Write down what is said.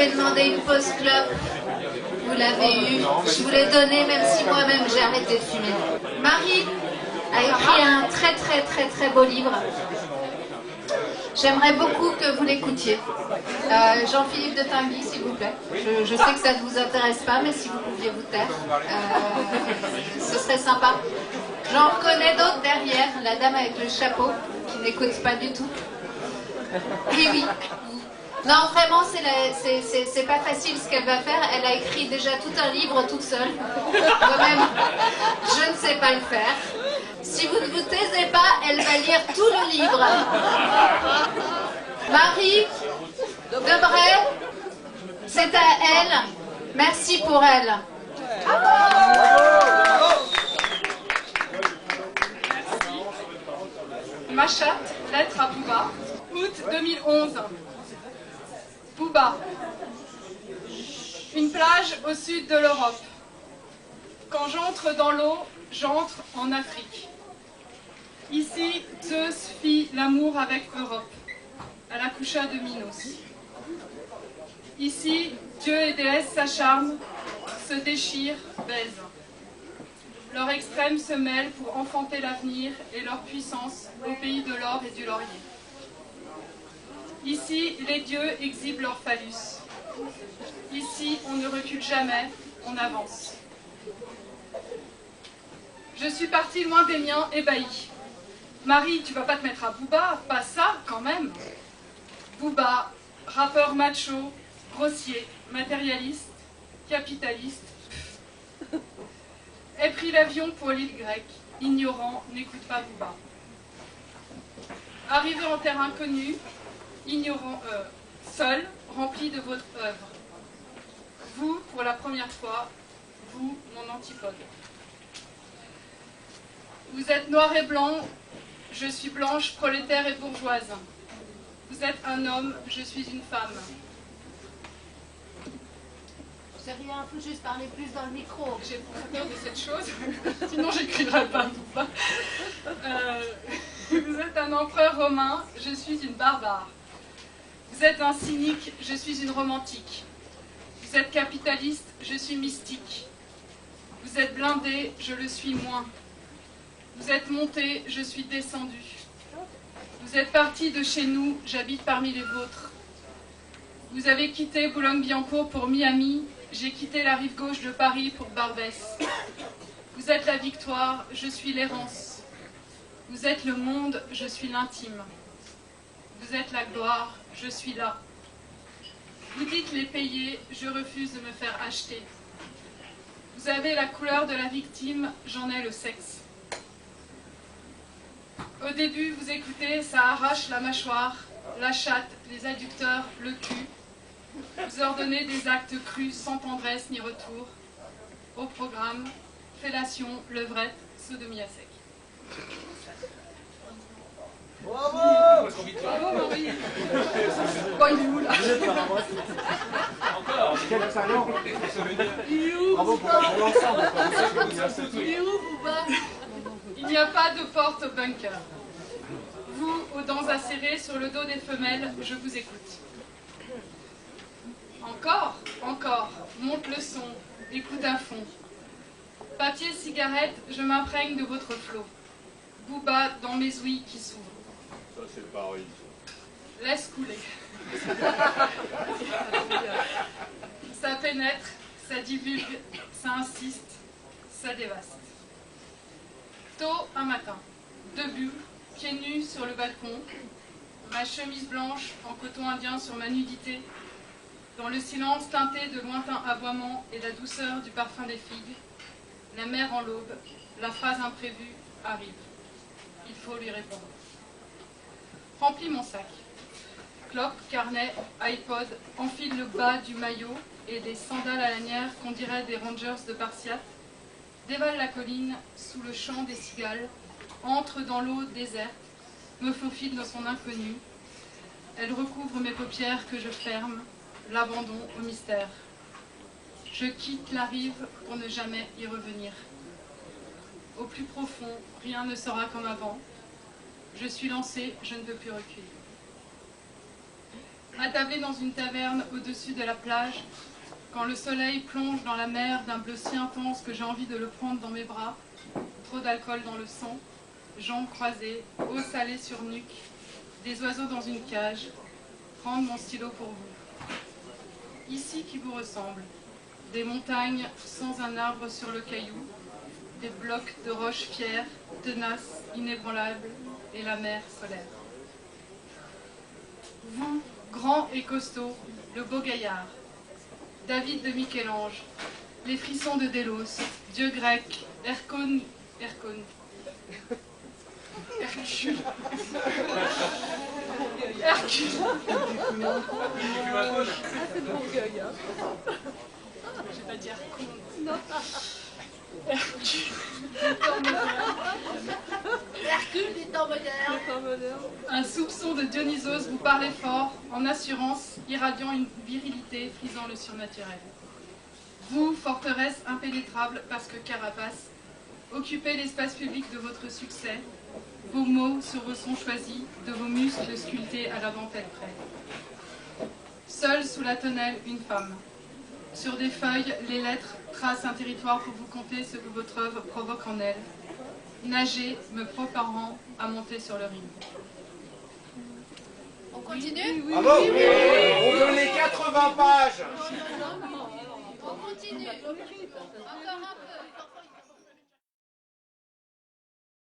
m'avez demandé une pause clope, vous l'avez eue. Je vous l'ai donnée même si moi-même j'ai arrêté de fumer. Marie a écrit un très beau livre. J'aimerais beaucoup que vous l'écoutiez. Jean-Philippe de Tinguy, s'il vous plaît. Je sais que ça ne vous intéresse pas, mais si vous pouviez vous taire, ce serait sympa. J'en reconnais d'autres derrière, la dame avec le chapeau, qui n'écoute pas du tout. Oui, oui. Non, vraiment, c'est pas facile ce qu'elle va faire. Elle a écrit déjà tout un livre toute seule. Moi-même, je ne sais pas le faire. Si vous ne vous taisez pas, elle va lire tout le livre. Marie Debray, c'est à elle. Merci pour elle. Machat, lettre à Bouba, août 2011. Bouba. Une plage au sud de l'Europe. Quand j'entre dans l'eau, j'entre en Afrique. Ici, Zeus fit l'amour avec Europe. Elle accoucha de Minos. Ici, dieux et déesses s'acharnent, se déchirent, baisent. Leurs extrêmes se mêlent pour enfanter l'avenir et leur puissance au pays de l'or et du laurier. Ici, les dieux exhibent leur phallus. Ici, on ne recule jamais, on avance. Je suis partie loin des miens, ébahie. Marie, tu vas pas te mettre à Booba, pas ça quand même. Booba, rappeur macho, grossier, matérialiste, capitaliste, ait pris l'avion pour l'île grecque, ignorant, n'écoute pas Booba. Arrivé en terre inconnue, ignorant, seul, rempli de votre œuvre. Vous, pour la première fois, vous, mon antipode. Vous êtes noir et blanc, je suis blanche, prolétaire et bourgeoise. Vous êtes un homme, je suis une femme. C'est rien, il faut juste parler plus dans le micro. J'ai peur de cette chose, sinon j'écrirai pas. Vous êtes un empereur romain, je suis une barbare. Vous êtes un cynique, je suis une romantique. Vous êtes capitaliste, je suis mystique. Vous êtes blindé, je le suis moins. Vous êtes monté, je suis descendu. Vous êtes parti de chez nous, j'habite parmi les vôtres. Vous avez quitté Boulogne-Billancourt pour Miami, j'ai quitté la rive gauche de Paris pour Barbès. Vous êtes la victoire, je suis l'errance. Vous êtes le monde, je suis l'intime. Vous êtes la gloire, je suis là. Vous dites les payer, je refuse de me faire acheter. Vous avez la couleur de la victime, j'en ai le sexe. Au début, vous écoutez, ça arrache la mâchoire, la chatte, les adducteurs, le cul. Vous ordonnez des actes crus sans tendresse ni retour. Au programme, fellation, levrette, sodomie à sec. Bravo! Bravo Marie! Bon, il est où là? Encore! Quel talent! Il est où? Bravo pour l'ensemble! Il est où, Booba? Il n'y a pas de porte au bunker. Vous, aux dents acérées sur le dos des femelles, je vous écoute. Encore, encore, monte le son, écoute à fond. Papier, cigarette, je m'imprègne de votre flot. Booba dans mes ouïes qui s'ouvrent. Ça c'est pareil. Laisse couler. Ça pénètre, ça divulgue, ça insiste, ça dévaste. Tôt un matin, debout, pieds nus sur le balcon, ma chemise blanche en coton indien sur ma nudité, dans le silence teinté de lointains aboiements et la douceur du parfum des figues, la mer en l'aube, la phrase imprévue arrive. Il faut lui répondre. Remplis mon sac. Clope, carnet, iPod, enfile le bas du maillot et des sandales à lanière qu'on dirait des Rangers de Spartiate, dévale la colline sous le chant des cigales, entre dans l'eau déserte, me faufile dans son inconnu. Elle recouvre mes paupières que je ferme, l'abandon au mystère. Je quitte la rive pour ne jamais y revenir. Au plus profond, rien ne sera comme avant. Je suis lancée, je ne peux plus reculer. attablé dans une taverne au-dessus de la plage, quand le soleil plonge dans la mer d'un bleu si intense que j'ai envie de le prendre dans mes bras, trop d'alcool dans le sang, jambes croisées, eau salée sur nuque, des oiseaux dans une cage, prendre mon stylo pour vous. Ici qui vous ressemble, des montagnes sans un arbre sur le caillou, des blocs de roches fières, tenaces, inébranlables, et la mer solaire. Vous, grand et costaud, le beau gaillard, David de Michel-Ange, les frissons de Délos, dieu grec, Hercule, Hercule, je vais pas dire con. Hercule du temps moderne. Un soupçon de Dionysos vous parlait fort, en assurance, irradiant une virilité, frisant le surnaturel. Vous, forteresse impénétrable parce que carapace, occupez l'espace public de votre succès, vos mots sur vos sons choisis, de vos muscles sculptés à la dentelle près. Seule sous la tonnelle, une femme. Sur des feuilles, les lettres tracent un territoire pour vous conter ce que votre œuvre provoque en elle. Nager, me préparant à monter sur le ring. On continue? Bravo. On donne les 80 pages. On continue. Encore un peu.